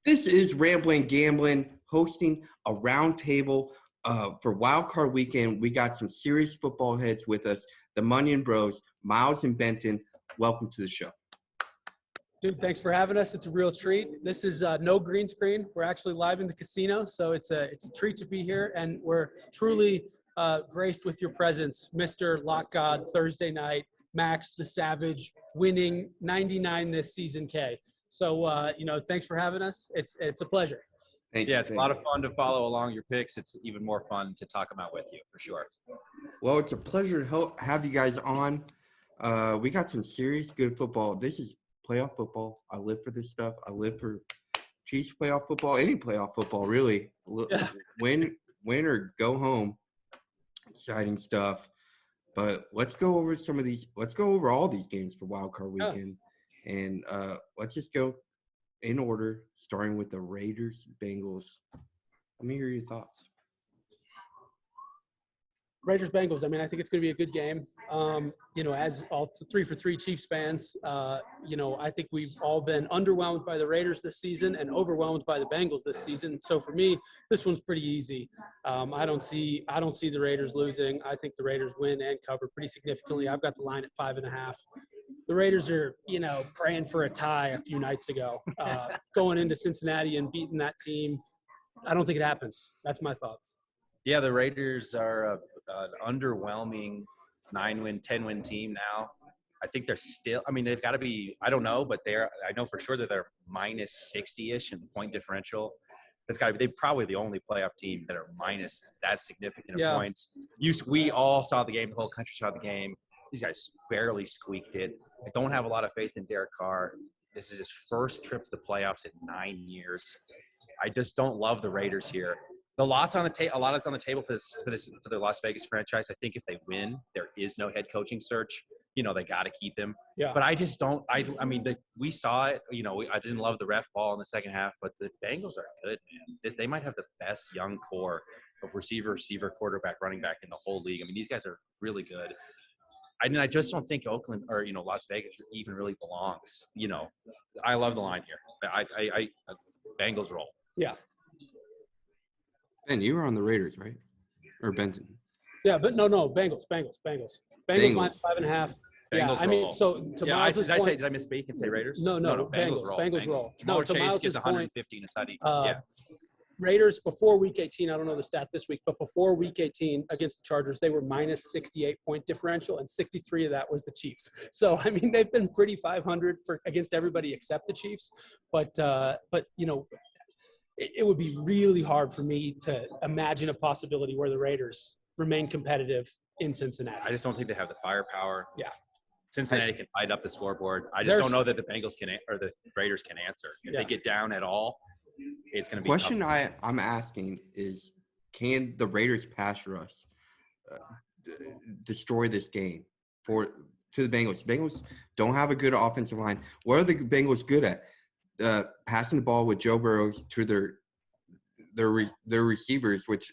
This is Ramblin'&Gamblin hosting a roundtable for Wildcard Weekend. We got some serious football heads with us, the Munyan Bros, Miles and Benton. Welcome to the show. Dude, thanks for having us. It's a real treat. This is no green screen. We're actually live in the casino, so it's a treat to be here, and we're truly graced with your presence, Mr. Lock God, Thursday night, Max the Savage, winning 99 this season, K. So, thanks for having us. It's a pleasure. It's a lot of fun to follow along your picks. It's even more fun to talk about with you, for sure. Well, it's a pleasure to have you guys on. We got some serious good football. This is playoff football. I live for this stuff. I live for Chiefs playoff football, any playoff football, really. Yeah. Win or go home. Exciting stuff. But let's go over some of these. Let's go over all these games for Wildcard Weekend. Yeah. And let's just go in order, starting with the Raiders-Bengals. Let me hear your thoughts. Raiders-Bengals, I think it's going to be a good game. As all 3-for-3 Chiefs fans, I think we've all been underwhelmed by the Raiders this season and overwhelmed by the Bengals this season. So for me, this one's pretty easy. I don't see the Raiders losing. I think the Raiders win and cover pretty significantly. I've got the line at 5.5. The Raiders are, praying for a tie a few nights ago, going into Cincinnati and beating that team. I don't think it happens. That's my thought. Yeah, the Raiders are an underwhelming 9-win, 10-win team now. I think they're still – they've got to be – I don't know, but I know for sure that they're minus 60-ish in point differential. That's got to be – they're probably the only playoff team that are minus that significant of points. We all saw the game. The whole country saw the game. These guys barely squeaked it. I don't have a lot of faith in Derek Carr. This is his first trip to the playoffs in 9 years. I just don't love the Raiders here. A lot's on the table for the Las Vegas franchise. I think if they win, there is no head coaching search. They got to keep him. Yeah. But I just don't. We saw it. I didn't love the ref ball in the second half, but the Bengals are good, man. They might have the best young core of receiver, quarterback, running back in the whole league. These guys are really good. I just don't think Oakland or Las Vegas even really belongs. I love the line here. I Bengals roll. Yeah. Ben, you were on the Raiders, right? Or Benton? Yeah, but no, Bengals minus 5.5. Bengals roll. So to Miles's point, did I misspeak and say Raiders? No, Bengals roll. Jamal Chase gets 150 and a tutty. Raiders before Week 18, I don't know the stat this week, but before Week 18 against the Chargers, they were minus 68 point differential, and 63 of that was the Chiefs. So they've been pretty 500 against everybody except the Chiefs. But it would be really hard for me to imagine a possibility where the Raiders remain competitive in Cincinnati. I just don't think they have the firepower. Yeah. Cincinnati can light up the scoreboard. I just don't know that the Bengals or the Raiders can answer. If they get down at all, it's going to be question tough. I'm asking is, can the Raiders pass rush destroy this game to the Bengals? The Bengals don't have a good offensive line. What are the Bengals good at? Passing the ball with Joe Burrow to their receivers, which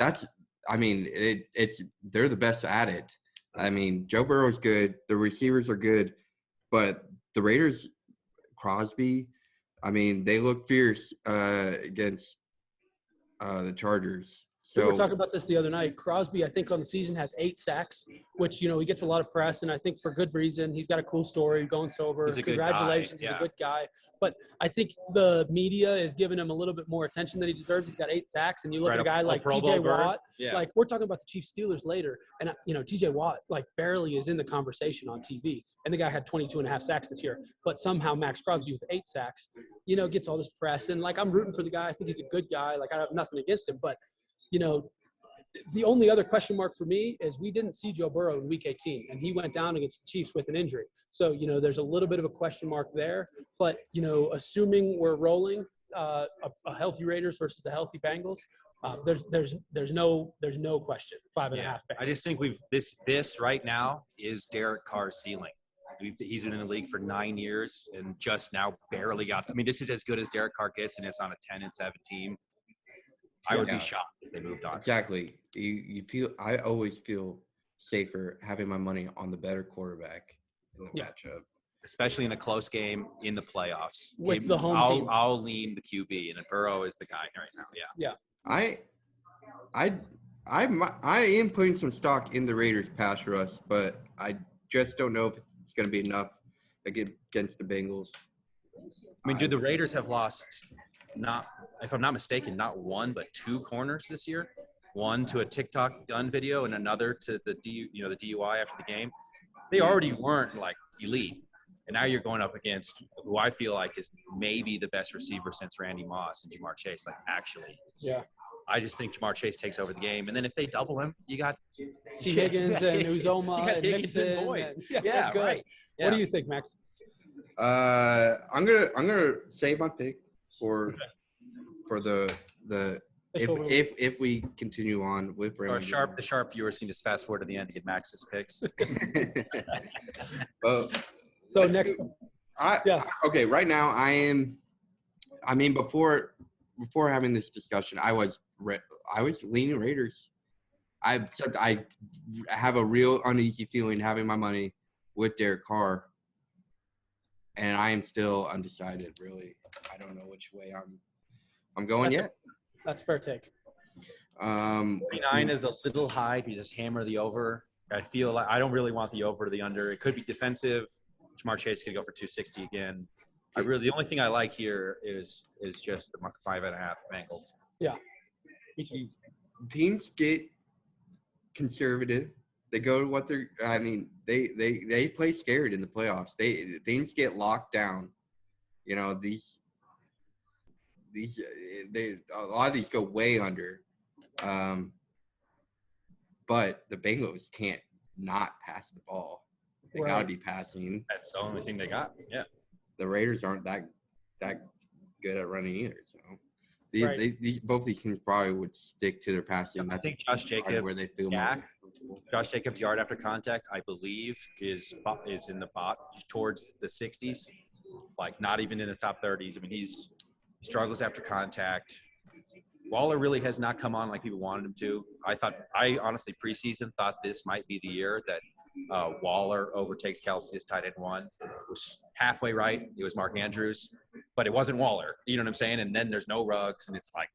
they're the best at it. Joe Burrow's good, the receivers are good, but the Raiders, Crosby, they look fierce against the Chargers. So we were talking about this the other night. Crosby, I think, on the season has 8 sacks, which, he gets a lot of press, and I think for good reason. He's got a cool story, going sober. Congratulations, he's a good guy. But I think the media is giving him a little bit more attention than he deserves. He's got 8 sacks, and you look at a guy like T.J. Watt. Yeah. Like, we're talking about the Chiefs Steelers later, and, T.J. Watt, barely is in the conversation on TV. And the guy had 22.5 sacks this year. But somehow Max Crosby with 8 sacks, gets all this press. And, I'm rooting for the guy. I think he's a good guy. I have nothing against him. But the only other question mark for me is we didn't see Joe Burrow in Week 18, and he went down against the Chiefs with an injury. So, there's a little bit of a question mark there. But, assuming we're rolling a healthy Raiders versus a healthy Bengals, there's no question. 5.5. I just think this right now is Derek Carr's ceiling. He's been in the league for 9 years and just now barely got. This is as good as Derek Carr gets, and it's on a 10-7 team. I would be shocked if they moved on. Exactly. I always feel safer having my money on the better quarterback in the matchup. especially in a close game in the playoffs. With the home team. I'll lean the QB, and Burrow is the guy right now. Yeah. I am putting some stock in the Raiders pass rush, but I just don't know if it's going to be enough against the Bengals. I mean, the Raiders have lost if I'm not mistaken, not one but two corners this year. One to a TikTok gun video and another to the DUI after the game. They already weren't like elite, and now you're going up against who I feel like is maybe the best receiver since Randy Moss and Jamar Chase. Like, actually, yeah. I just think Jamar Chase takes over the game, and then if they double him, you got T. Higgins and Uzoma and Mixon. Boyd. Yeah, good. Right. Yeah. What do you think, Max? I'm gonna save my pick for the if we continue on with the sharp viewers can just fast forward to the end to get Max's picks. So next, okay. Right now, before having this discussion, I was leaning Raiders. I have a real uneasy feeling having my money with Derek Carr, and I am still undecided. Really, I don't know which way I'm going yet. That's a fair take. 29 is a little high. If you just hammer the over, I feel like I don't really want the over or the under. It could be defensive. Jamar Chase could go for 260 again. The only thing I like here is just the 5.5 Bengals. Yeah. Teams get conservative. They go to what they're. I mean, they play scared in the playoffs. Things get locked down. You know, a lot of these go way under. But the Bengals can't not pass the ball. They got to be passing. That's the only thing they got. Yeah. The Raiders aren't that good at running either. So both these teams probably would stick to their passing. I think Josh Jacobs, where they feel Josh Jacobs' yard after contact, I believe, is in the bot towards the 60s, like not even in the top 30s. I mean, he struggles after contact. Waller really has not come on like people wanted him to. I honestly preseason thought this might be the year that Waller overtakes Kelsey as tight end one. It was halfway right. It was Mark Andrews, but it wasn't Waller. You know what I'm saying? And then there's no Ruggs, and it's like,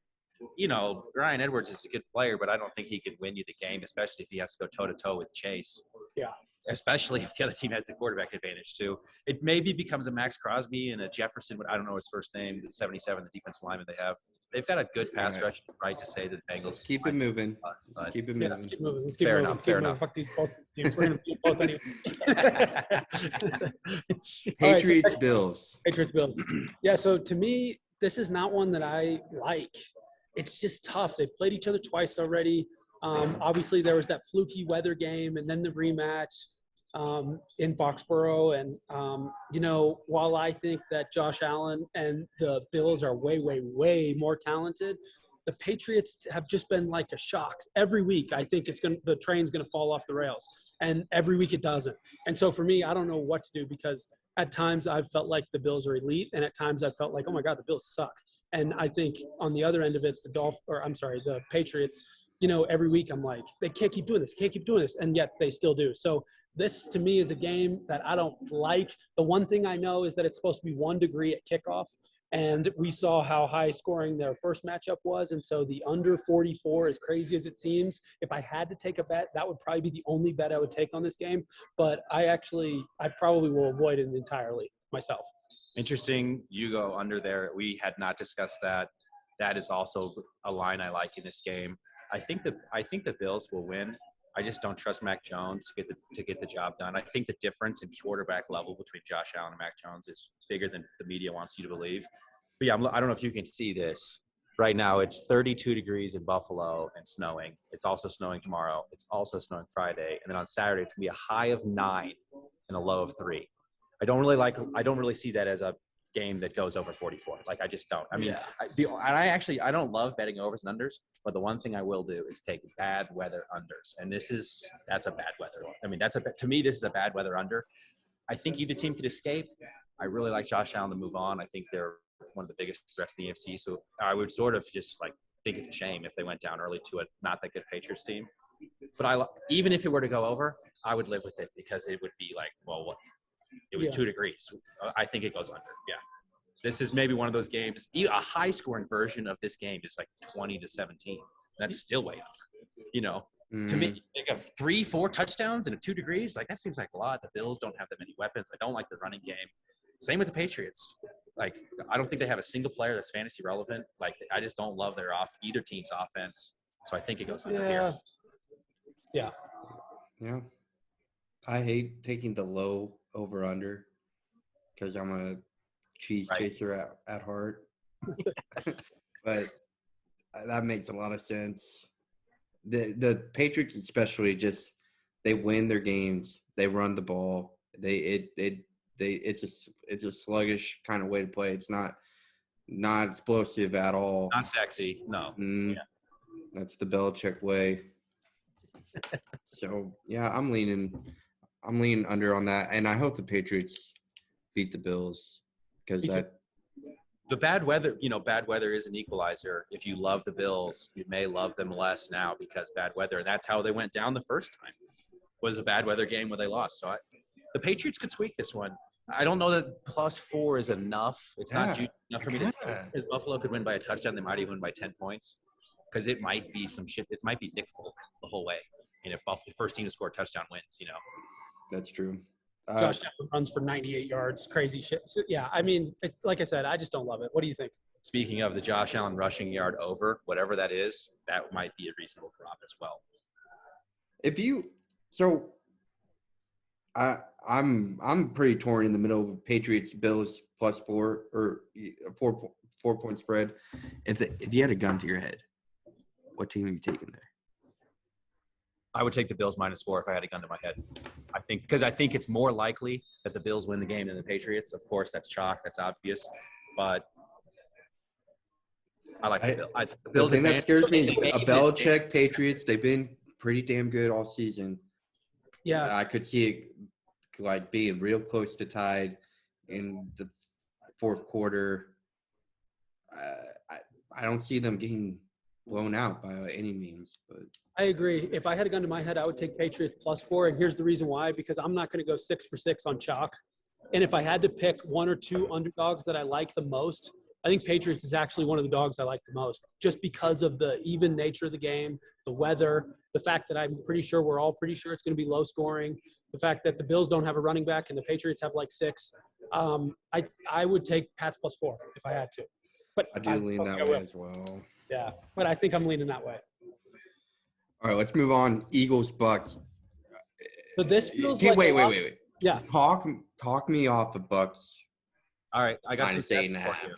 Ryan Edwards is a good player, but I don't think he could win you the game, especially if he has to go toe-to-toe with Chase. Yeah. Especially if the other team has the quarterback advantage, too. It maybe becomes a Max Crosby and a Jefferson, I don't know his first name, the 77, the defensive lineman they have. They've got a good pass rush, right, to say that the Bengals. Keep it moving. Keep it moving. Let's keep moving. Fair enough. Fuck these both. We're going to beat both anyway. Patriots, Bills. Patriots, Bills. Yeah, so to me, this is not one that I like. It's just tough. They've played each other twice already. Obviously, there was that fluky weather game and then the rematch in Foxborough. And, while I think that Josh Allen and the Bills are way, way, way more talented, the Patriots have just been like a shock. Every week, I think the train's going to fall off the rails. And every week it doesn't. And so for me, I don't know what to do because at times I've felt like the Bills are elite. And at times I felt like, oh, my God, the Bills suck. And I think on the other end of it, the Patriots, every week I'm like, they can't keep doing this, and yet they still do. So this, to me, is a game that I don't like. The one thing I know is that it's supposed to be 1 degree at kickoff, and we saw how high scoring their first matchup was, and so the under 44, as crazy as it seems, if I had to take a bet, that would probably be the only bet I would take on this game. But I probably will avoid it entirely myself. Interesting. You go under there. We had not discussed that. That is also a line I like in this game. I think the Bills will win. I just don't trust Mac Jones to get the job done. I think the difference in quarterback level between Josh Allen and Mac Jones is bigger than the media wants you to believe. But yeah, I don't know if you can see this. Right now, it's 32 degrees in Buffalo and snowing. It's also snowing tomorrow. It's also snowing Friday. And then on Saturday, it's going to be a high of 9 and a low of 3. I don't really see that as a game that goes over 44. Like, I just don't. I mean, I don't love betting overs and unders, but the one thing I will do is take bad weather unders. And that's a bad weather. I mean, to me, this is a bad weather under. I think either team could escape. I really like Josh Allen to move on. I think they're one of the biggest threats in the AFC. So I would sort of just think it's a shame if they went down early to a not that good Patriots team. But even if it were to go over, I would live with it because it would be like, well, It was 2 degrees. I think it goes under. Yeah. This is maybe one of those games. A high-scoring version of this game is like 20-17. That's still way up. To me, like 3-4 touchdowns and 2 degrees, like that seems like a lot. The Bills don't have that many weapons. I don't like the running game. Same with the Patriots. Like, I don't think they have a single player that's fantasy relevant. Like, I just don't love either team's offense. So I think it goes under here. Yeah. Yeah. I hate taking the low over-under because I'm a cheese chaser at heart. But that makes a lot of sense. The Patriots especially they win their games. They run the ball. It's a sluggish kind of way to play. It's not explosive at all. Not sexy. No. That's the Belichick way. So yeah, I'm leaning under on that, and I hope the Patriots beat the Bills because the bad weather is an equalizer. If you love the Bills, you may love them less now because bad weather. And that's how they went down the first time. Was a bad weather game where they lost. So the Patriots could squeak this one. I don't know that +4 is enough. It's not enough for me to think. Buffalo could win by a touchdown. They might even win by 10 points because it might be some shit. It might be Nick Folk the whole way. And if the first team to score a touchdown wins, That's true. Josh Allen runs for 98 yards. Crazy shit. So, yeah, I mean, like I said, I just don't love it. What do you think? Speaking of the Josh Allen rushing yard over, whatever that is, that might be a reasonable prop as well. I'm pretty torn in the middle of Patriots Bills +4 or 4-point spread. If you had a gun to your head, what team are you taking there? I would take the Bills -4 if I had a gun to my head. I think it's more likely that the Bills win the game than the Patriots. Of course, that's chalk. That's obvious. But I like the Bills. The thing that scares me is a Belichick Patriots. They've been pretty damn good all season. Yeah. I could see it like being real close to tied in the fourth quarter. I don't see them getting blown out by any means. But I agree. If I had a gun to my head, I would take Patriots +4. And here's the reason why, because I'm not going to go 6 for 6 on chalk. And if I had to pick one or two underdogs that I like the most, I think Patriots is actually one of the dogs I like the most, just because of the even nature of the game, the weather, the fact that we're all pretty sure it's going to be low scoring, the fact that the Bills don't have a running back and the Patriots have like 6. I would take Pats +4 if I had to. But I do lean that way as well. Yeah, but I think I'm leaning that way. All right, let's move on. Eagles, Bucks. So this feels like wait. Yeah. Talk me off the Bucks. All right, I got some stats for you.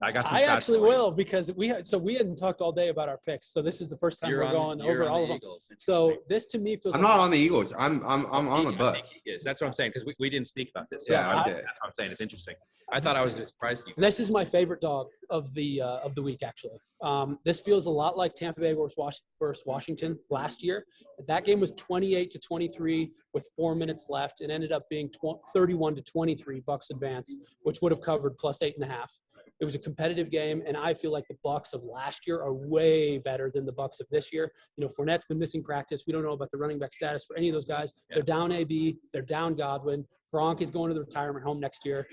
I actually will, because we hadn't talked all day about our picks. So this is the first time we're going over all of them. So this to me feels. I'm not on the Eagles. I'm on the Bucks. That's what I'm saying, because we didn't speak about this. So yeah, that's what I'm saying. It's interesting. I thought I was just surprised. This is my favorite dog of the week, actually. This feels a lot like Tampa Bay versus Washington last year. That game was 28-23 with 4 minutes left. It ended up being 31-23 Bucks advance, which would have covered +8.5. It was a competitive game, and I feel like the Bucks of last year are way better than the Bucks of this year. Fournette's been missing practice. We don't know about the running back status for any of those guys. Yeah. They're down AB. They're down Godwin. Gronk is going to the retirement home next year.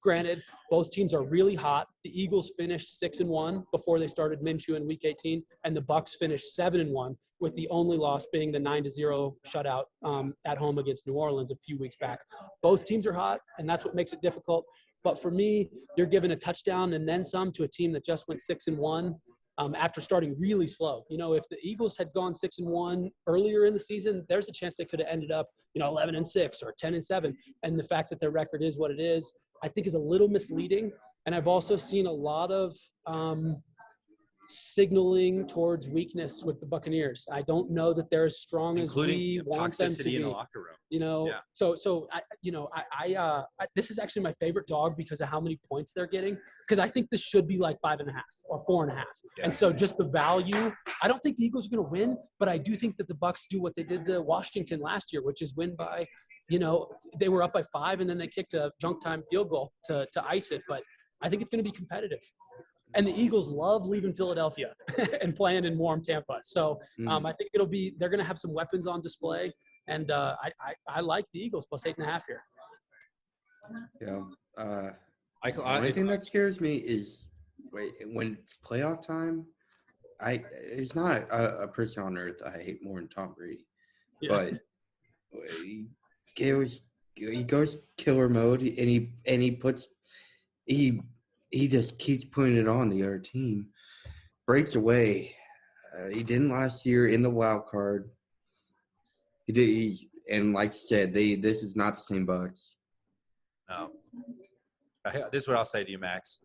Granted, both teams are really hot. The Eagles finished 6-1 before they started Minshew in Week 18, and the Bucks finished 7-1, with the only loss being the 9-0 shutout at home against New Orleans a few weeks back. Both teams are hot, and that's what makes it difficult. But for me, you're giving a touchdown and then some to a team that just went 6-1 after starting really slow. If the Eagles had gone 6-1 earlier in the season, there's a chance they could have ended up 11-6 or 10-7. And the fact that their record is what it is, I think, is a little misleading. And I've also seen a lot of signaling towards weakness with the Buccaneers. I don't know that they're as strong as we want them to be. In the locker room. This is actually my favorite dog because of how many points they're getting. Because I think this should be like 5.5 or 4.5. Yeah. And so just the value. I don't think the Eagles are going to win, but I do think that the Bucs do what they did to Washington last year, which is win by. They were up by 5 and then they kicked a junk time field goal to ice it. But I think it's going to be competitive. And the Eagles love leaving Philadelphia and playing in warm Tampa. So I think they're going to have some weapons on display. And I like the Eagles plus 8.5 here. Yeah. The I only thing that scares me is when it's playoff time. There's not a person on earth I hate more than Tom Brady, but he goes killer mode and he just keeps putting it on the other team, breaks away. He didn't last year in the wild card. He did, and like you said, this is not the same Bucs. No. This is what I'll say to you, Max.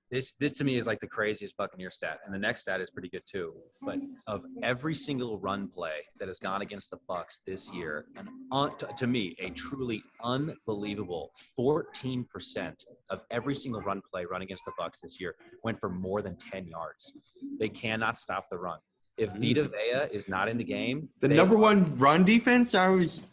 This to me is like the craziest Buccaneer stat, and the next stat is pretty good too. But of every single run play that has gone against the Bucs this year, to me, a truly unbelievable 14% of every single run play run against the Bucs this year went for more than 10 yards. They cannot stop the run. If Vita Vea is not in the game, the number one run defense,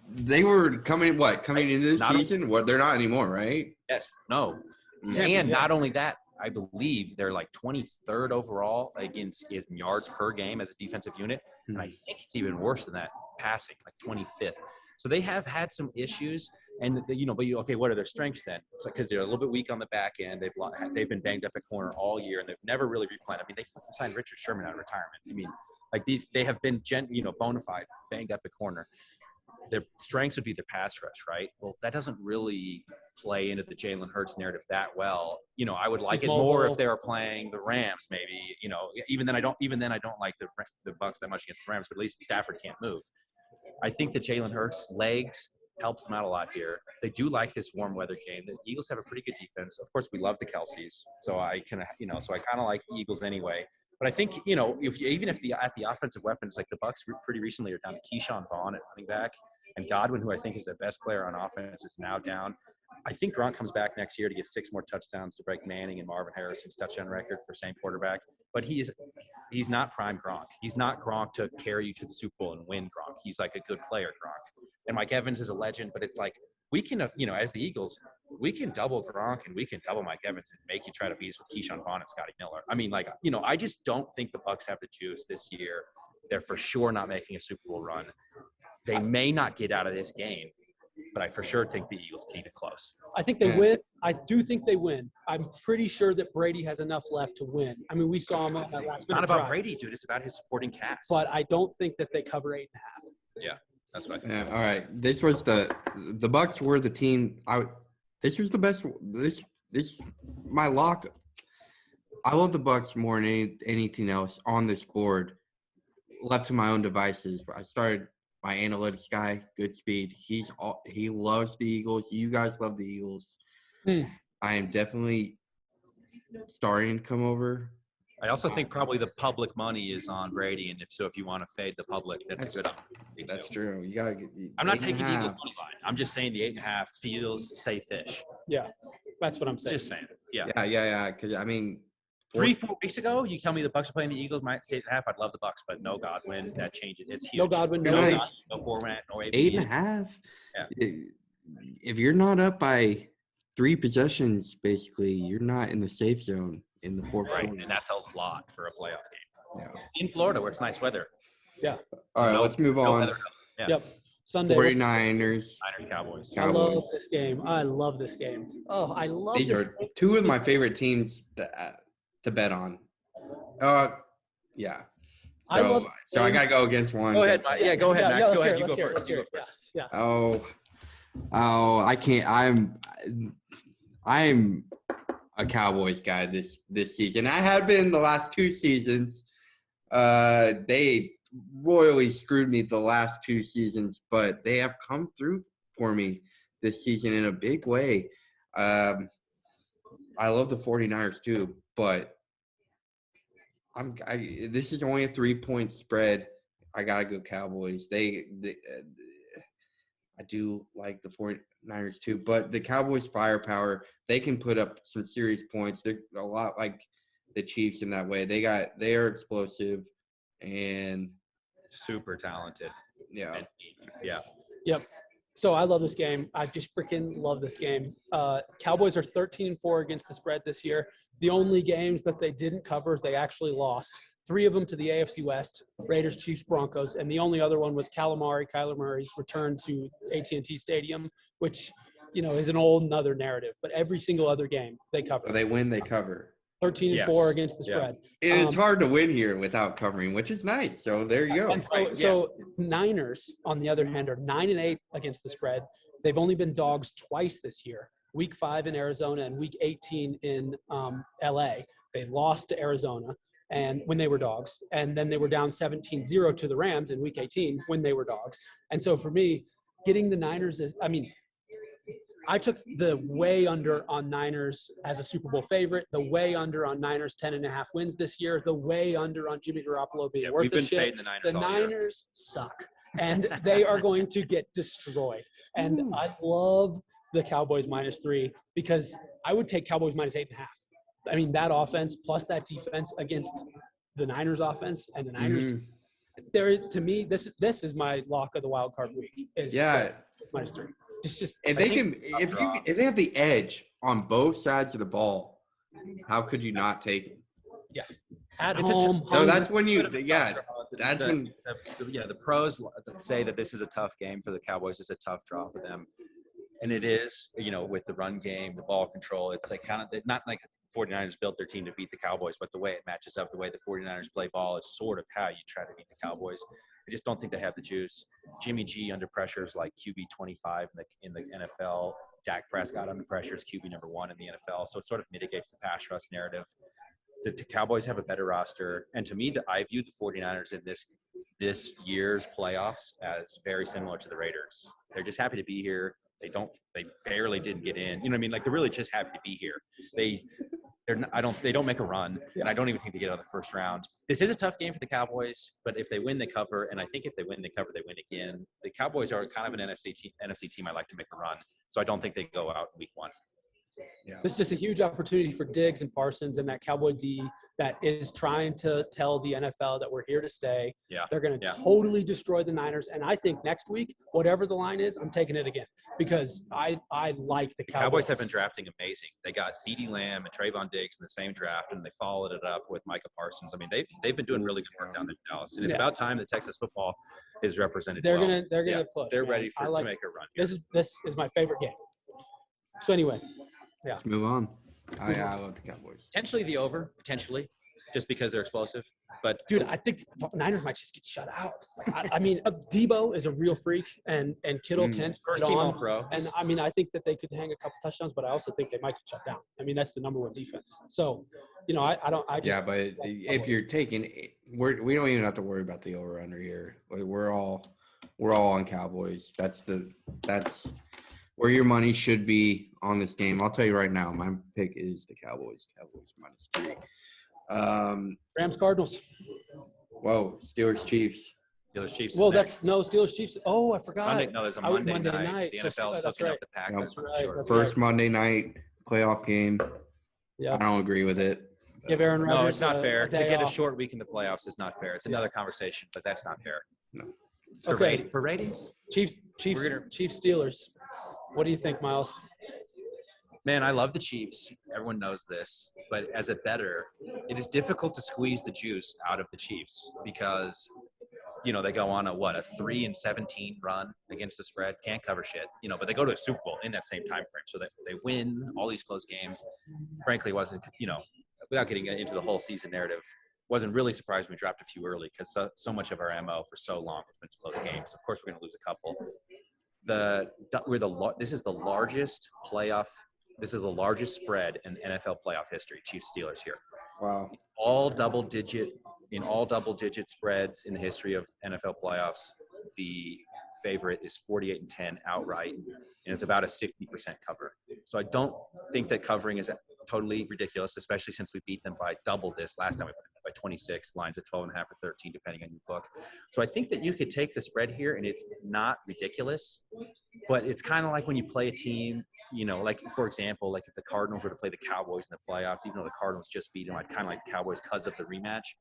they were coming into this season. Well, they're not anymore, right? Yes. No. And not only that, I believe they're like 23rd overall against in yards per game as a defensive unit. And I think it's even worse than that passing, like 25th. So they have had some issues. And, what are their strengths then? It's like because they're a little bit weak on the back end. They've been banged up at corner all year, and they've never really replanted. I mean, they fucking signed Richard Sherman out of retirement. I mean, they have been, bona fide, banged up at corner. Their strengths would be their pass rush, right? Well, that doesn't really play into the Jalen Hurts narrative that well. I would like it more if they were playing the Rams, maybe. Even then I don't like the Bucs that much against the Rams, but at least Stafford can't move. I think that Jalen Hurts' legs helps them out a lot here. They do like this warm weather game. The Eagles have a pretty good defense. Of course, we love the Kelceys, so I kind of like the Eagles anyway. But I think, even if at the offensive weapons, like the Bucs pretty recently are down to Keyshawn Vaughn at running back, and Godwin, who I think is the best player on offense, is now down. I think Gronk comes back next year to get 6 more touchdowns to break Manning and Marvin Harrison's touchdown record for same quarterback. But he's not prime Gronk. He's not Gronk to carry you to the Super Bowl and win Gronk. He's like a good player, Gronk. And Mike Evans is a legend, but it's like we can, as the Eagles, we can double Gronk and we can double Mike Evans and make you try to beat us with Keyshawn Vaughn and Scotty Miller. I mean, I just don't think the Bucs have the juice this year. They're for sure not making a Super Bowl run. They may not get out of this game, but I for sure think the Eagles keep it close. I think they win. I do think they win. I'm pretty sure that Brady has enough left to win. I mean, we saw him. It's not about Brady, dude. It's about his supporting cast. But I don't think that they cover 8.5. Yeah, that's what I think. Yeah, all right. This was the Bucs were the team. This was the best. This my lock. I love the Bucs more than anything else on this board. Left to my own devices, but I started. My analytics guy, good speed. He loves the Eagles. You guys love the Eagles. I am definitely starting to come over. I also think probably the public money is on Brady, and if you want to fade the public, that's a good option. That's true. You gotta get. I'm not taking the Eagles money line. I'm just saying the 8.5 feels safe-ish. Yeah, that's what I'm saying. Just saying. Yeah. Yeah. Because I mean. 3-4 weeks ago, you tell me the Bucs are playing the Eagles, might say 8.5. I'd love the Bucs, but no Godwin, that changes. It's huge. No Godwin, no Fournette, no AB. 8.5. Yeah. If you're not up by 3 possessions, basically, you're not in the safe zone in the fourth quarter. And that's a lot for a playoff game. Yeah. In Florida, where it's nice weather. Yeah. All right, let's move on. Yeah. Yep. Sunday. 49ers. Cowboys. I love this game. I love this game. Oh, I love These this are game. 2 of my favorite teams to bet on. Yeah. So I got to go against one. Go ahead, Mike. Yeah, go ahead, Max. Go ahead. You go first. Yeah. Oh, I can't. I'm a Cowboys guy this season. I have been the last 2 seasons. They royally screwed me the last 2 seasons, but they have come through for me this season in a big way. I love the 49ers too, but this is only a 3-point spread. I gotta go Cowboys. I do like the 49ers too, but the Cowboys' firepower, they can put up some serious points. They're a lot like the Chiefs in that way. They are explosive and super talented. Yeah. Yep. So I love this game. I just freaking love this game. Cowboys are 13-4 against the spread this year. The only games that they didn't cover, they actually lost. 3 of them to the AFC West, Raiders, Chiefs, Broncos, and the only other one was Kyler Murray's return to AT&T Stadium, which, is an old another narrative. But every single other game, they cover. So they win, they cover. 13-4 against the spread. And it's hard to win here without covering, which is nice. So there you go. And so Niners, on the other hand, are 9-8 against the spread. They've only been dogs twice this year. Week 5 in Arizona and Week 18 in LA. They lost to Arizona and when they were dogs, and then they were down 17-0 to the Rams in Week 18 when they were dogs. And so for me, getting the Niners I took the way under on Niners as a Super Bowl favorite, the way under on Niners 10.5 wins this year, the way under on Jimmy Garoppolo being worth a shit. The Niners suck, and they are going to get destroyed. And I love the Cowboys -3 because I would take Cowboys -8.5. That offense plus that defense against the Niners offense and the Niners. To me, this is my lock of the wild card week. -3. It's just if they have the edge on both sides of the ball, how could you not take it? Yeah, at home. That's when the pros say that this is a tough game for the Cowboys. It's a tough draw for them, and it is. With the run game, the ball control, it's like kind of not like the 49ers built their team to beat the Cowboys, but the way it matches up, the way the 49ers play ball is sort of how you try to beat the Cowboys. I just don't think they have the juice. Jimmy G under pressure is like QB 25 in the NFL. Dak Prescott under pressure is QB number 1 in the NFL. So it sort of mitigates the pass rush narrative. The Cowboys have a better roster. And to me, I view the 49ers in this year's playoffs as very similar to the Raiders. They're just happy to be here. They barely didn't get in. They're really just happy to be here. They don't make a run, and I don't even think they get out of the first round. This is a tough game for the Cowboys, but if they win, they cover, and I think if they win, they cover, they win again. The Cowboys are kind of an NFC team I like to make a run, so I don't think they go out week 1. Yeah. This is just a huge opportunity for Diggs and Parsons and that Cowboy D that is trying to tell the NFL that we're here to stay. Yeah. They're going to totally destroy the Niners. And I think next week, whatever the line is, I'm taking it again because I like the Cowboys. Cowboys have been drafting amazing. They got CeeDee Lamb and Trayvon Diggs in the same draft, and they followed it up with Micah Parsons. They've been doing really good work down there in Dallas. And it's about time that Texas football is represented. They're gonna push. They're ready to make a run. This is my favorite game. So anyway. Yeah. Let's move on. I love the Cowboys. Potentially the over, just because they're explosive. But dude, I think Niners might just get shut out. Debo is a real freak, and Kittle can first team All-Pro. And I think that they could hang a couple touchdowns, but I also think they might get shut down. that's the number 1 defense. So, but if you're taking, we don't even have to worry about the over under here. We're all on Cowboys. That's where your money should be on this game. I'll tell you right now, my pick is the Cowboys. Cowboys -3. Rams Cardinals. Whoa, Steelers Chiefs. Well, Steelers Chiefs. Oh, I forgot. There's a Monday night. The NFL's hooking up the Packers. First Monday night playoff game. Yeah, I don't agree with it. Give Aaron Rodgers. No, it's not fair. To get off. a short week in the playoffs is not fair. It's another conversation, but that's not fair. No. For ratings. Chiefs Steelers. What do you think, Miles? Man, I love the Chiefs. Everyone knows this. But as a bettor, it is difficult to squeeze the juice out of the Chiefs because, they go on a 3-17 run against the spread. Can't cover shit. But they go to a Super Bowl in that same time frame. So they win all these close games. Frankly, wasn't, without getting into the whole season narrative, wasn't really surprised when we dropped a few early because so much of our MO for so long has been close games. Of course, we're going to lose a couple. This is the largest spread in NFL playoff history. Chiefs Steelers here. Wow. All double digit spreads in the history of NFL playoffs. The favorite is 48-10 outright, and it's about a 60% cover. So I don't think that covering is totally ridiculous, especially since we beat them by double this last time we beat them by 26, lines at 12.5 or 13, depending on your book. So I think that you could take the spread here, and it's not ridiculous, but it's kind of like when you play a team, like, for example, like if the Cardinals were to play the Cowboys in the playoffs, even though the Cardinals just beat them, I'd kind of like the Cowboys because of the rematch.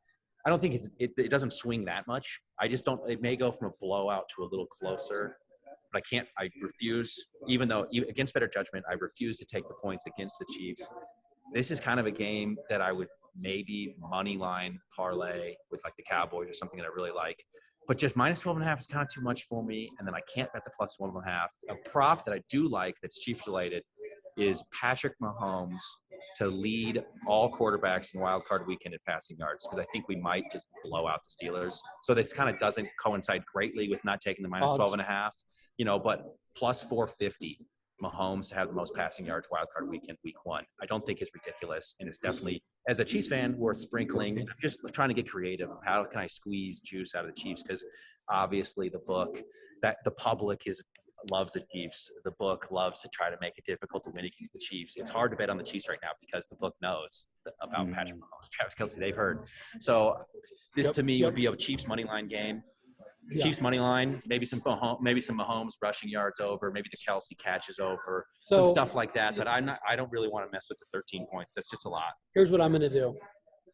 I don't think it doesn't swing that much. It may go from a blowout to a little closer, but I refuse, even though against better judgment, I refuse to take the points against the Chiefs. This is kind of a game that I would maybe money line parlay with like the Cowboys or something that I really like. But just minus 12.5 is kind of too much for me. And then I can't bet the plus 12.5. A prop that I do like that's Chiefs related is Patrick Mahomes to lead all quarterbacks in Wildcard Weekend in passing yards, because I think we might just blow out the Steelers. So this kind of doesn't coincide greatly with not taking the minus 12.5, but plus 450 Mahomes to have the most passing yards Wildcard Weekend week 1. I don't think is ridiculous, and it's definitely, as a Chiefs fan, worth sprinkling. I'm just trying to get creative. How can I squeeze juice out of the Chiefs? Because obviously the public loves the Chiefs. The book loves to try to make it difficult to win against the Chiefs. It's hard to bet on the Chiefs right now because the book knows about Patrick Mahomes, Travis Kelce. They've heard. So this to me would be a Chiefs money line game. Chiefs money line, maybe some Mahomes rushing yards over, maybe the Kelce catches over, some stuff like that. But I don't really want to mess with the 13 points. That's just a lot. Here's what I'm going to do.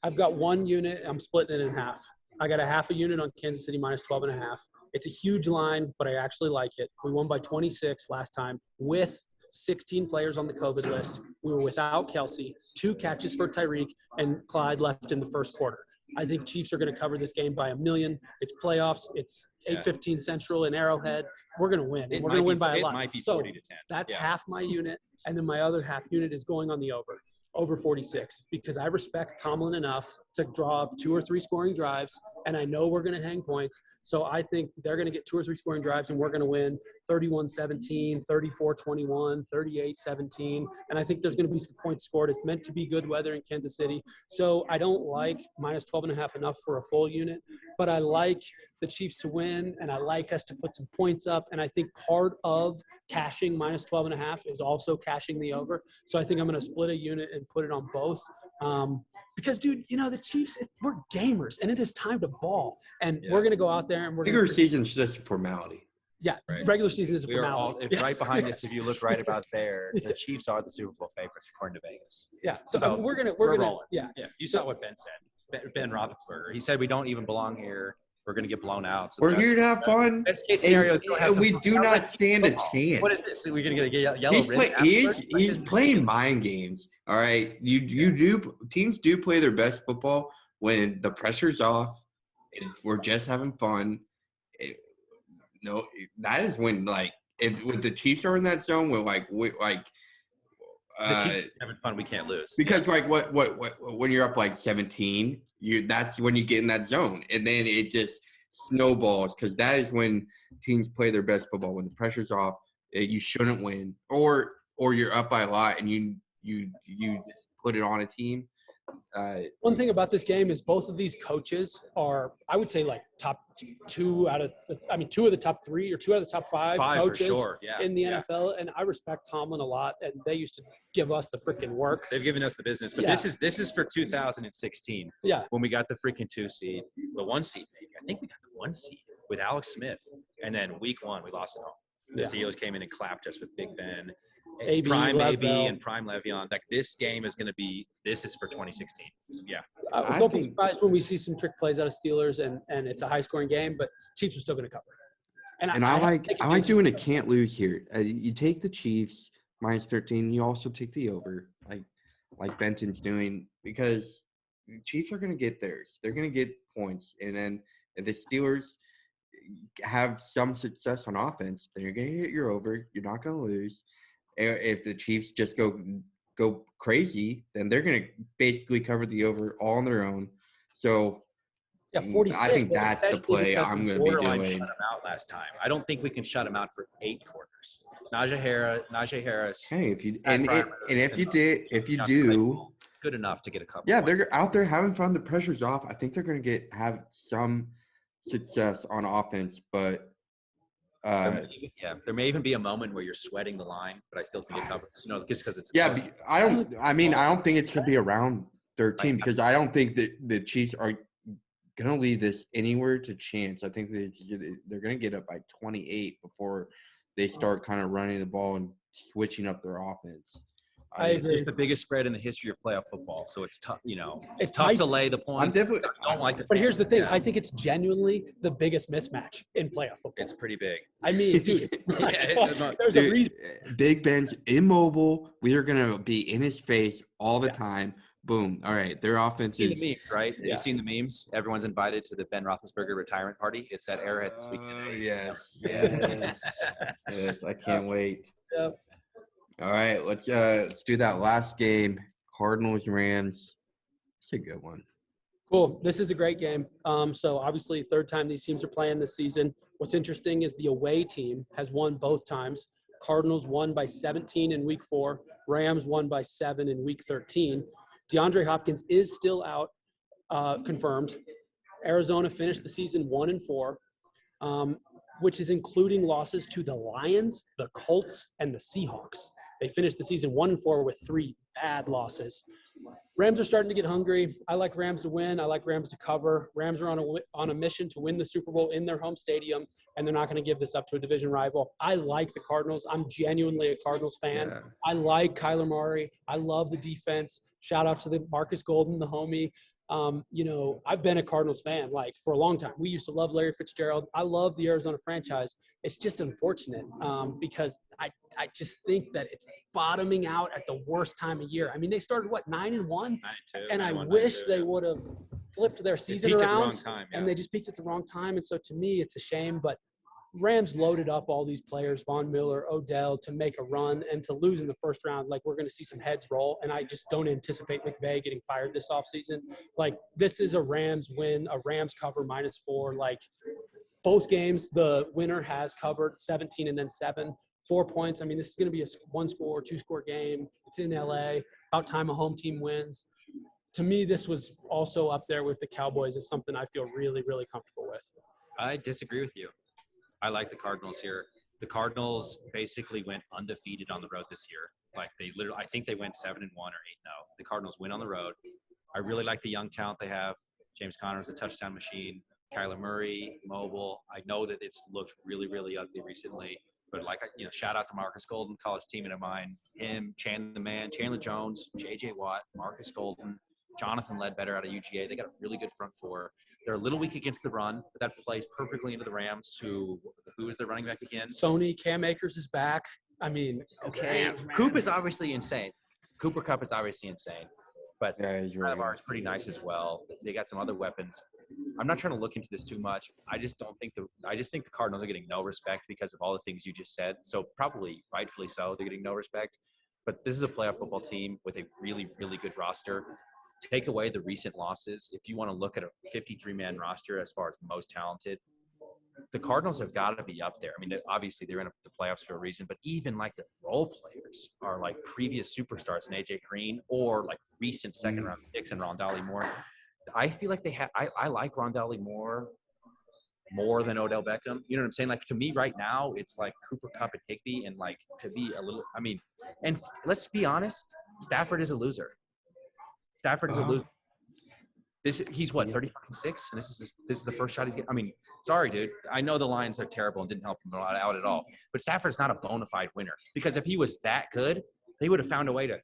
I've got one unit. I'm splitting it in half. I got a half a unit on Kansas City minus 12.5. It's a huge line, but I actually like it. We won by 26 last time with 16 players on the COVID list. We were without Kelce, 2 catches for Tyreek, and Clyde left in the first quarter. I think Chiefs are going to cover this game by 1 million. It's playoffs. It's 8:15 Central in Arrowhead. We're going to win. We're going to win by a lot. It might be 40 to 10. That's half my unit, and then my other half unit is going on the over 46, because I respect Tomlin enough to draw up 2 or 3 scoring drives, and I know we're going to hang points. So I think they're going to get 2 or 3 scoring drives, and we're going to win 31-17, 34-21, 38-17, and I think there's going to be some points scored. It's meant to be good weather in Kansas City. So I don't like minus 12.5 enough for a full unit, but I like the Chiefs to win, and I like us to put some points up, and I think part of cashing minus 12.5 is also cashing the over. So I think I'm going to split a unit and put it on both. Because, dude, the Chiefs, we're gamers, and it is time to ball. And we're going to go out there and we're going to – regular season's just a formality. Yeah, right. Regular season is a formality. Right behind us, if you look right about there, the Chiefs are the Super Bowl favorites according to Vegas. Yeah, so we're gonna – yeah. You saw what Ben said. Ben Roethlisberger. He said we don't even belong here. We're going to get blown out. So we're here to have fun. And we do not stand a chance. What is this? We're going to get yellow ribbon? He's playing mind games. All right. Teams do play their best football when the pressure's off. We're just having fun. That is when, if the Chiefs are in that zone, we're the Chiefs having fun, we can't lose. Because when you're up 17, that's when you get in that zone, and then it just snowballs, because that is when teams play their best football. When the pressure's off, you shouldn't win, or you're up by a lot and you just put it on a team. One thing about this game is both of these coaches are, I would say, top 2 out of – 2 of the top 3 or 2 out of the top 5 coaches in the NFL. And I respect Tomlin a lot, and they used to give us the freaking work. They've given us the business. But this is for 2016 when we got the freaking 2 seed. The 1 seed, maybe. I think we got the 1 seed with Alex Smith. And then week 1, we lost it home. The Steelers came in and clapped us with Big Ben. Prime AB and Prime Le'Veon. This game is going to be – this is for 2016. Yeah. Don't be surprised when we see some trick plays out of Steelers and it's a high-scoring game, but Chiefs are still going to cover. And I like doing a can't lose here. You take the Chiefs minus 13. You also take the over, like Benton's doing, because the Chiefs are going to get theirs. They're going to get points. And then if the Steelers have some success on offense, then you're going to hit your over. You're not going to lose. If the Chiefs just go crazy, then they're going to basically cover the over all on their own. So 46, I think that's the play I'm going to be doing. Shut him out last time. I don't think we can shut him out for 8 quarters. Najee Harris. Hey, if you do, good enough to get a couple. Yeah, they're out there having fun. The pressure's off. I think they're going to have some success on offense, but. There may even be a moment where you're sweating the line, but I still think it covers. Just because it's I don't think it's gonna be around 13 because I don't think that the Chiefs are gonna leave this anywhere to chance. I think that they're gonna get up by 28 before they start kind of running the ball and switching up their offense. It's just the biggest spread in the history of playoff football, so it's tough. It's tough to lay the points. I don't like it. But here's the thing: I think it's genuinely the biggest mismatch in playoff football. It's pretty big. I mean, dude, there's a reason. Big Ben's immobile. We are gonna be in his face all the time. Boom. All right. Their offense You've is. seen the memes, right? Yeah. You've seen the memes. Everyone's invited to the Ben Roethlisberger retirement party. It's at Arrowhead this weekend. Oh, yes. Yes. I can't wait. Yep. All right. Let's do that last game. Cardinals Rams. It's a good one. Cool. This is a great game. So obviously, third time these teams are playing this season. What's interesting is the away team has won both times. Cardinals won by 17 in Week 4. Rams won by 7 in Week 13. DeAndre Hopkins is still out, confirmed. Arizona finished the season 1-4, which is including losses to the Lions, the Colts, and the Seahawks. They finished the season 1-4 with 3 bad losses. Rams are starting to get hungry. I like Rams to win. I like Rams to cover. Rams are on a mission to win the Super Bowl in their home stadium, and they're not going to give this up to a division rival. I like the Cardinals. I'm genuinely a Cardinals fan. Yeah. I like Kyler Murray. I love the defense. Shout out to the Marcus Golden, the homie. I've been a Cardinals fan for a long time. We used to love Larry Fitzgerald. I love the Arizona franchise. It's just unfortunate because I just think that it's bottoming out at the worst time of year. I mean, they started 9-1, 9-2, and I 9-1, wish 9-2, they yeah. would have flipped their season peaked at the around, wrong time, yeah. and they just peaked at the wrong time. And so to me, it's a shame. But Rams loaded up all these players, Von Miller, Odell, to make a run, and to lose in the first round. We're going to see some heads roll, and I just don't anticipate McVay getting fired this offseason. This is a Rams win, a Rams cover -4. Both games, the winner has covered 17 and then 7, 4 points. I mean, this is going to be a 1-score, 2-score game. It's in LA. About time a home team wins. To me, this was also up there with the Cowboys as something I feel really, really comfortable with. I disagree with you. I like the Cardinals here. The Cardinals basically went undefeated on the road this year. I think they went 7-1 or 8-0. The Cardinals win on the road. I really like the young talent they have. James Conner is a touchdown machine. Kyler Murray, mobile. I know that it's looked really, really ugly recently, but shout out to Marcus Golden, college teammate of mine. Him, Chandler Jones, J.J. Watt, Marcus Golden, Jonathan Ledbetter out of UGA. They got a really good front four. They're a little weak against the run, but that plays perfectly into the Rams. Who is their running back again? Sony Cam Akers is back. I mean, okay. Coop is obviously insane. Cooper Kupp is obviously insane, but Yeah, he's right. is pretty nice as well. They got some other weapons. I'm not trying to look into this too much. I just think the Cardinals are getting no respect because of all the things you just said. So probably rightfully so, they're getting no respect. But this is a playoff football team with a really, really good roster. Take away the recent losses. If you want to look at a 53-man roster as far as most talented, the Cardinals have got to be up there. I mean, obviously they're in the playoffs for a reason, but even the role players are previous superstars in AJ Green or recent second-round picks in Rondale Moore. I feel like they have. I like Rondale Moore more than Odell Beckham. You know what I'm saying? To me right now, it's Cooper Kupp and Higbee, and to be a little. I mean, and let's be honest, Stafford is a loser. Stafford is a loser. He's 36, and this is the first shot he's getting. I mean, sorry, dude. I know the Lions are terrible and didn't help him out at all. But Stafford's not a bona fide winner because if he was that good, they would have found a way to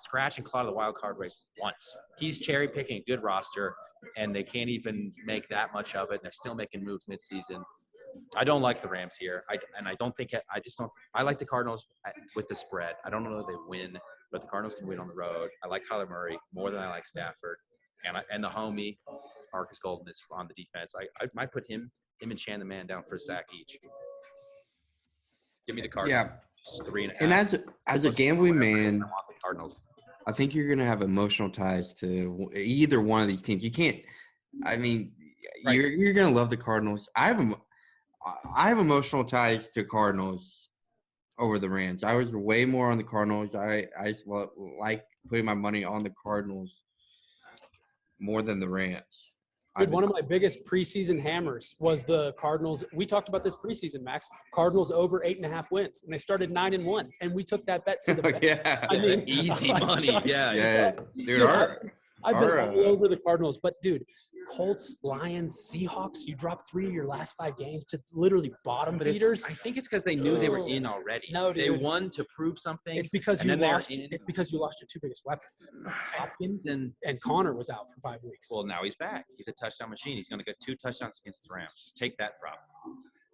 scratch and claw the wild card race once. He's cherry picking a good roster, and they can't even make that much of it. And they're still making moves midseason. I don't like the Rams here. I like the Cardinals with the spread. I don't know if they win, but the Cardinals can win on the road. I like Kyler Murray more than I like Stafford. And the homie, Marcus Golden, is on the defense. I might put him and Chan the Man down for a sack each. Give me the Cardinals. Yeah. 3.5. And as a gambling man, I want the Cardinals. I think you're going to have emotional ties to either one of these teams. You can't – I mean, Right. you're going to love the Cardinals. I have emotional ties to Cardinals over the Rams. I was way more on the Cardinals. I just like putting my money on the Cardinals more than the Rams. Dude, one of my biggest preseason hammers was the Cardinals. We talked about this preseason, Max. Cardinals over 8.5 wins, and they started 9-1, and we took that bet to the bank. Yeah. I mean, Easy money. Yeah. Dude, I've been all over the Cardinals, but dude, Colts, Lions, Seahawks, you dropped 3 of your last 5 games to literally bottom feeders. I think it's because they knew they were in already. No, dude. They won to prove something. It's because and you then they're lost. in. It's because you lost your 2 biggest weapons. Hopkins And and Connor was out for 5 weeks. well, now he's back. He's a touchdown machine. He's going to get 2 touchdowns against the Rams. Take that prop.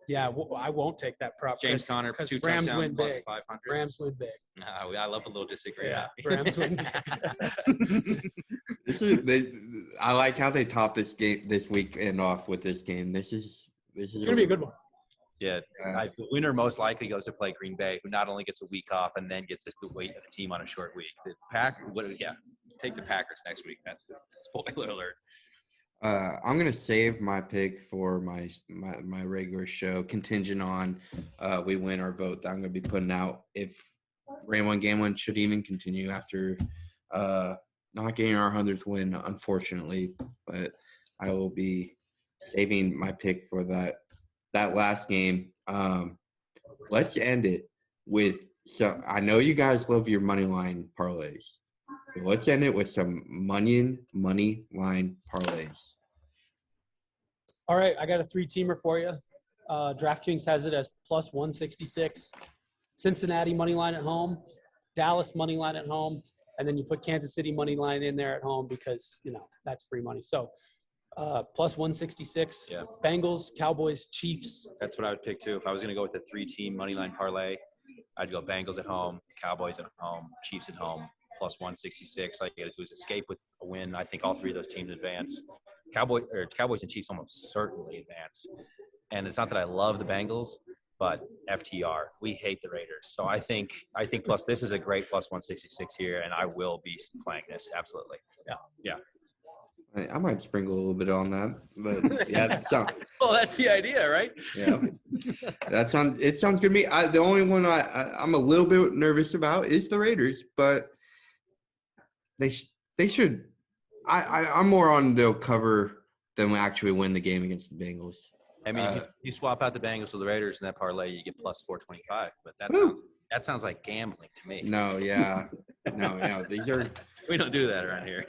Yeah, I won't take that prop. James Conner, 2 Rams touchdowns win plus big. 500. Rams win big. I love a little disagree. Yeah, Rams win big. I like how they top this weekend off with this game. This is gonna be a good one. Yeah, the winner most likely goes to play Green Bay, who not only gets a week off and then gets to wait a team on a short week. Take the Packers next week. That's spoiler alert. I'm gonna save my pick for my regular show, contingent on we win our vote that I'm gonna be putting out if Ramblin'&Gamblin should even continue after not getting our 100th win, unfortunately. But I will be saving my pick for that last game. Let's end it with some. I know you guys love your money line parlays. So let's end it with some money line parlays. All right, I got a 3-teamer for you. DraftKings has it as plus 166. Cincinnati money line at home, Dallas money line at home, and then you put Kansas City money line in there at home because that's free money. So plus 166. Yeah. Bengals, Cowboys, Chiefs. That's what I would pick too. If I was going to go with a 3-team money line parlay, I'd go Bengals at home, Cowboys at home, Chiefs at home. Plus 166. All you got to do is escape with a win. I think all 3 of those teams advance. Cowboys and Chiefs almost certainly advance. And it's not that I love the Bengals, but FTR, we hate the Raiders. So I think plus this is a great plus 166 here, and I will be playing this absolutely. Yeah. I might sprinkle a little bit on that, but yeah, well, that's the idea, right? Yeah, it sounds good to me. The only one I'm a little bit nervous about is the Raiders, but they should. I'm more on they'll cover than actually win the game against the Bengals. I mean, if you swap out the Bengals with the Raiders in that parlay, you get plus 425. But that sounds like gambling to me. No, yeah, no. These are. We don't do that around here.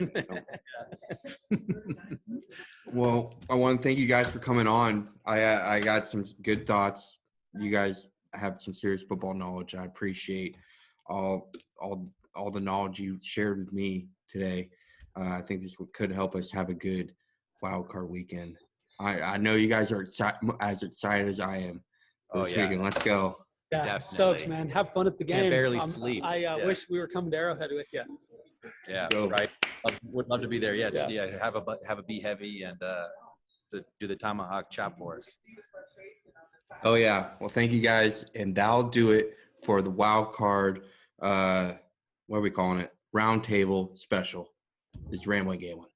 Well, I want to thank you guys for coming on. I got some good thoughts. You guys have some serious football knowledge. I appreciate all the knowledge you shared with me today. I think this could help us have a good Wildcard weekend. I know you guys are as excited as I am. This weekend. Let's go. Yeah, Definitely. Stokes, man. Have fun at the game. Can't barely sleep. I wish we were coming to Arrowhead with you. Yeah, right. Would love to be there. Yeah. Have a be heavy and to do the tomahawk chop for us. Oh yeah. Well, thank you guys, and that'll do it for the Wildcard. What are we calling it? Roundtable special. It's Ramblin'&Gamblin.